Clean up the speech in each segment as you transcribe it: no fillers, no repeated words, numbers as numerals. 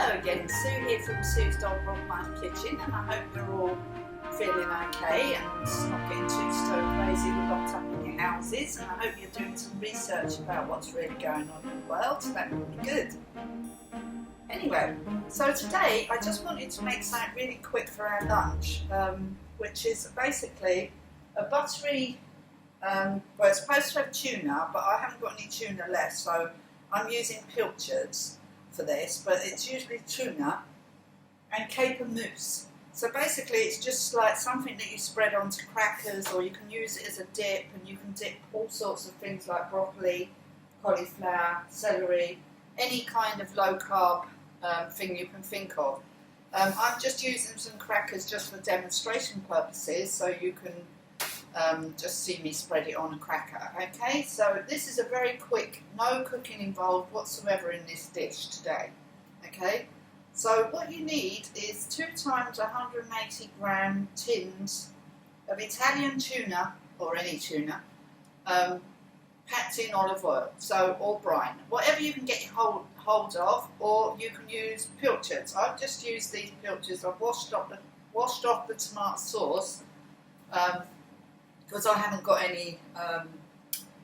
Hello again, Sue here from Sue's Dog Mind Kitchen, and I hope you're all feeling okay and not getting too stir crazy and locked up in your houses, and I hope you're doing some research about what's really going on in the world. That would be good. Anyway, so today I just wanted to make something really quick for our lunch, which is basically a buttery, well, it's supposed to have tuna, but I haven't got any tuna left, so I'm using pilchards for this, but it's usually tuna and caper mousse. So basically it's just like something that you spread onto crackers, or you can use it as a dip, and you can dip all sorts of things like broccoli, cauliflower, celery, any kind of low carb thing you can think of. I'm just using some crackers just for demonstration purposes, so you can just see me spread it on a cracker. Okay, so this is a very quick, no cooking involved whatsoever in this dish today. Okay, so what you need is 2 times 180 gram tins of Italian tuna, or any tuna, packed in olive oil, so or brine, whatever you can get your hold of, or you can use pilchards. I've just used these pilchards. I've washed off the tomato sauce, because I haven't got any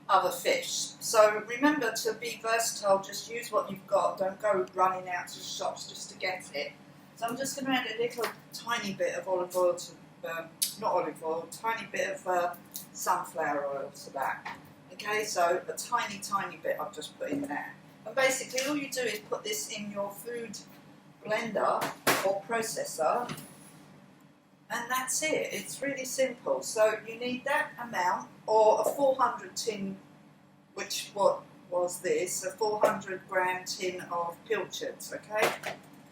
other fish. So remember to be versatile, just use what you've got, don't go running out to shops just to get it. So I'm just going to add a little tiny bit of olive oil to, not olive oil, tiny bit of sunflower oil to that. Okay, so a tiny bit I've just put in there. And basically all you do is put this in your food blender or processor, and that's it. It's really simple. So you need that amount, or a 400 tin, which what was this, a 400 gram tin of pilchards, okay?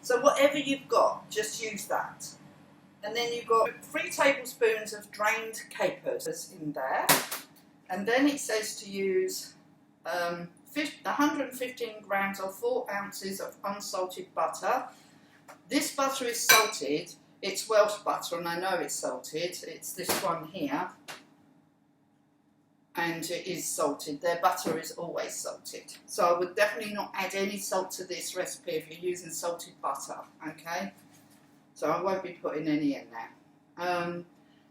So whatever you've got, just use that. And then you've got 3 tablespoons of drained capers in there. And then it says to use 115 grams or 4 ounces of unsalted butter. This butter is salted. It's Welsh butter, and I know it's salted. It's this one here, and it is salted. Their butter is always salted. So I would definitely not add any salt to this recipe if you're using salted butter, okay? So I won't be putting any in there. And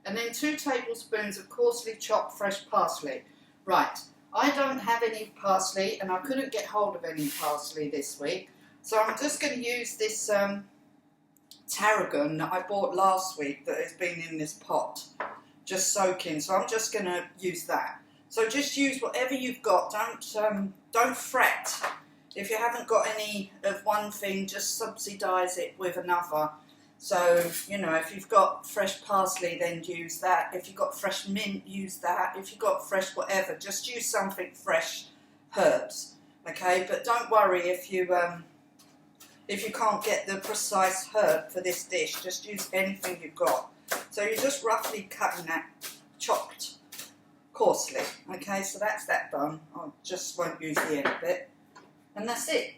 then 2 tablespoons of coarsely chopped fresh parsley. Right, I don't have any parsley, and I couldn't get hold of any parsley this week. So I'm just going to use this tarragon that I bought last week that has been in this pot, just soaking. So I'm just going to use that. So just use whatever you've got. Don't fret if you haven't got any of one thing. Just subsidise it with another. So, you know, if you've got fresh parsley, then use that. If you've got fresh mint, use that. If you've got fresh whatever, just use something fresh herbs, okay? But don't worry if you can't get the precise herb for this dish. Just use anything you've got. So you're just roughly cutting that, chopped coarsely, okay? So that's that done. I just won't use the end bit. And that's it.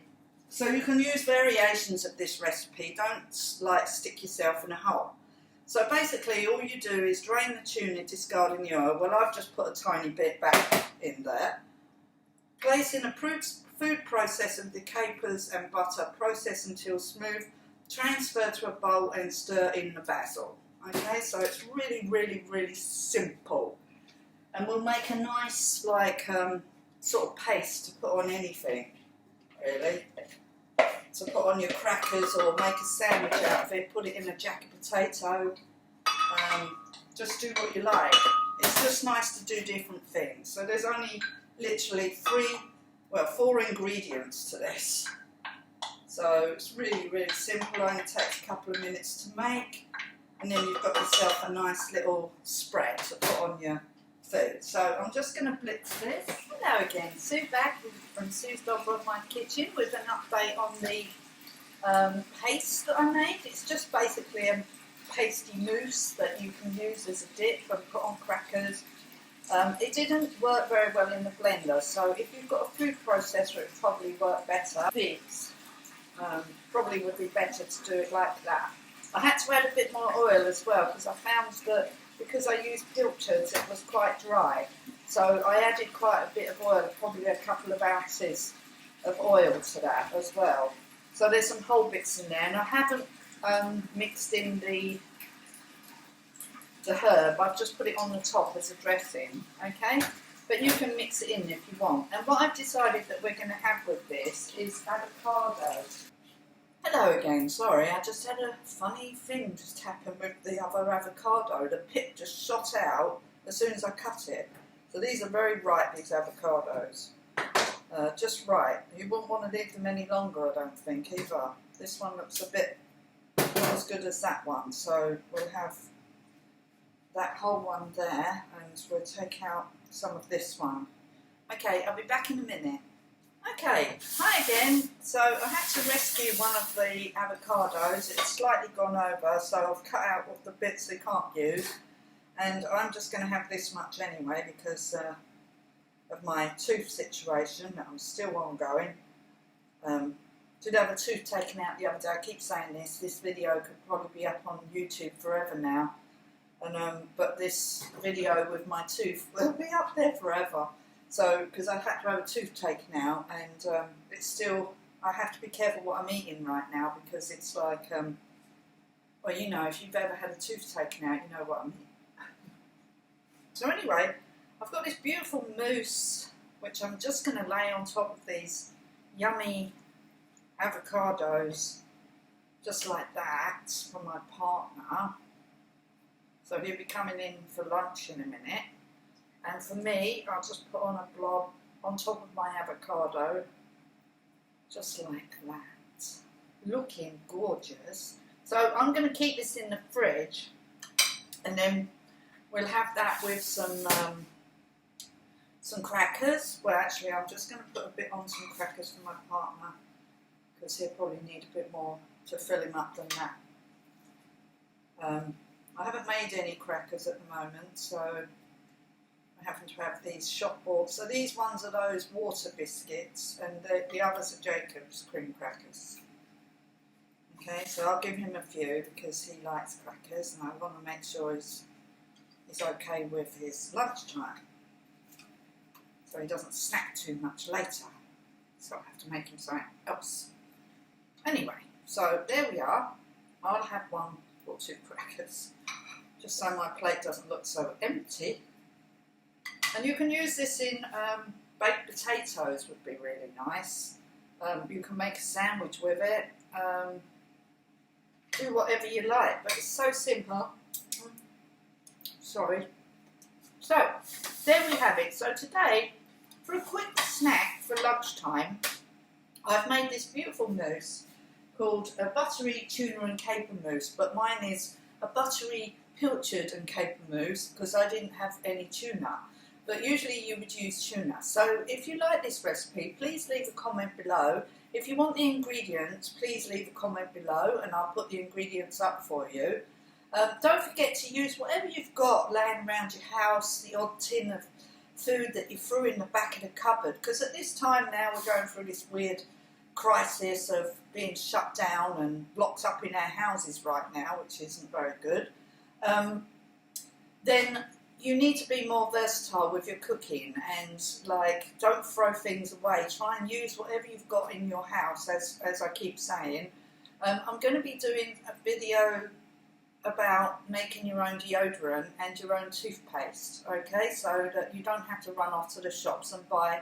So you can use variations of this recipe. Don't like stick yourself in a hole. So basically all you do is drain the tuna, discarding the oil. Well, I've just put a tiny bit back in there. Place in a food processor the capers and butter. Process until smooth. Transfer to a bowl and stir in the basil. Okay, so it's really simple. And we'll make a nice like sort of paste to put on anything, really. To put on your crackers or make a sandwich out of it, put it in a jacket potato, just do what you like. It's just nice to do different things. So there's only literally 4 ingredients to this. So it's really simple, only takes a couple of minutes to make, and then you've got yourself a nice little spread to put on your food. So I'm just going to blitz this. Hello again, Sue back from Sue's Dog Mind Kitchen with an update on the paste that I made. It's just basically a pasty mousse that you can use as a dip and put on crackers. It didn't work very well in the blender, so if you've got a food processor, it would probably work better. This probably would be better to do it like that. I had to add a bit more oil as well, because I found that because I used pilchards, it was quite dry. So I added quite a bit of oil, probably a couple of ounces of oil to that as well. So there's some whole bits in there, and I haven't mixed in the herb. I've just put it on the top as a dressing, okay? But you can mix it in if you want. And what I've decided that we're going to have with this is avocado. Hello again, sorry, I just had a funny thing just happen with the other avocado. The pip just shot out as soon as I cut it. So these are very ripe, these avocados. Just right. You wouldn't want to leave them any longer, I don't think, either. This one looks a bit not as good as that one, so we'll have that whole one there, and we'll take out some of this one. Okay, I'll be back in a minute. Okay, hi again. So I had to rescue one of the avocados. It's slightly gone over, so I've cut out all the bits they can't use. And I'm just going to have this much anyway because of my tooth situation that I'm still ongoing. Did have a tooth taken out the other day. I keep saying this video could probably be up on YouTube forever now. And but this video with my tooth will be up there forever. So, because I had to have a tooth taken out, and it's still, I have to be careful what I'm eating right now because it's like, well, you know, if you've ever had a tooth taken out, you know what I mean. So anyway, I've got this beautiful mousse, which I'm just going to lay on top of these yummy avocados, just like that, for my partner. So he'll be coming in for lunch in a minute. And for me, I'll just put on a blob on top of my avocado, just like that. Looking gorgeous. So I'm going to keep this in the fridge, and then we'll have that with some crackers. Well, actually, I'm just going to put a bit on some crackers for my partner, because he'll probably need a bit more to fill him up than that. I haven't made any crackers at the moment, so I happen to have these shop bought. So these ones are those water biscuits, and the others are Jacob's cream crackers. Okay, so I'll give him a few because he likes crackers, and I want to make sure he's okay with his lunchtime, so he doesn't snack too much later. So I have to make him something else. Anyway, so there we are. I'll have one or two crackers, just so my plate doesn't look so empty. And you can use this in baked potatoes, would be really nice. You can make a sandwich with it. Do whatever you like, but it's so simple. Sorry. So, there we have it. So today, for a quick snack for lunchtime, I've made this beautiful mousse called a buttery tuna and caper mousse, but mine is a buttery pilchard and caper mousse because I didn't have any tuna. But usually you would use tuna. So if you like this recipe, please leave a comment below. If you want the ingredients, please leave a comment below and I'll put the ingredients up for you. Don't forget to use whatever you've got laying around your house, the odd tin of food that you threw in the back of the cupboard, because at this time now we're going through this weird crisis of being shut down and locked up in our houses right now, which isn't very good. Then you need to be more versatile with your cooking and like don't throw things away. Try and use whatever you've got in your house, as I keep saying. I'm going to be doing a video about making your own deodorant and your own toothpaste, okay, so that you don't have to run off to the shops and buy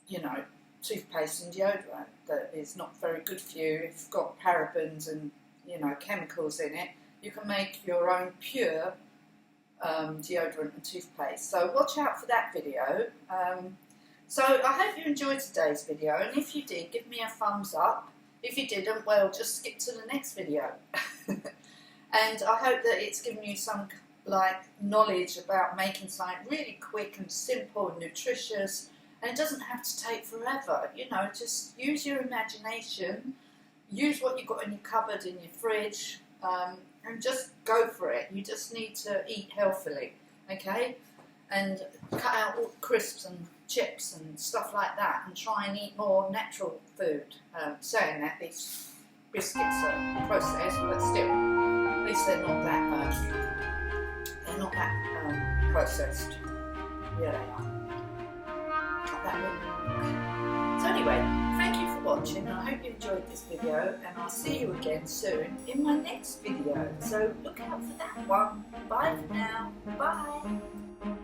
you know, toothpaste and deodorant that is not very good for you. If you've got parabens and, you know, chemicals in it, you can make your own pure deodorant and toothpaste. So watch out for that video. So I hope you enjoyed today's video, and if you did, give me a thumbs up. If you didn't, well, just skip to the next video. And I hope that it's given you some like knowledge about making something really quick and simple and nutritious. And it doesn't have to take forever, you know, just use your imagination, use what you've got in your cupboard, in your fridge, and just go for it. You just need to eat healthily, okay? And cut out all the crisps and chips and stuff like that, and try and eat more natural food. Saying that, these biscuits are processed, but still, at least they're not that processed. Yeah, they are. So anyway, thank you watching. I hope you enjoyed this video, and I'll see you again soon in my next video. So look out for that one. Bye for now. Bye.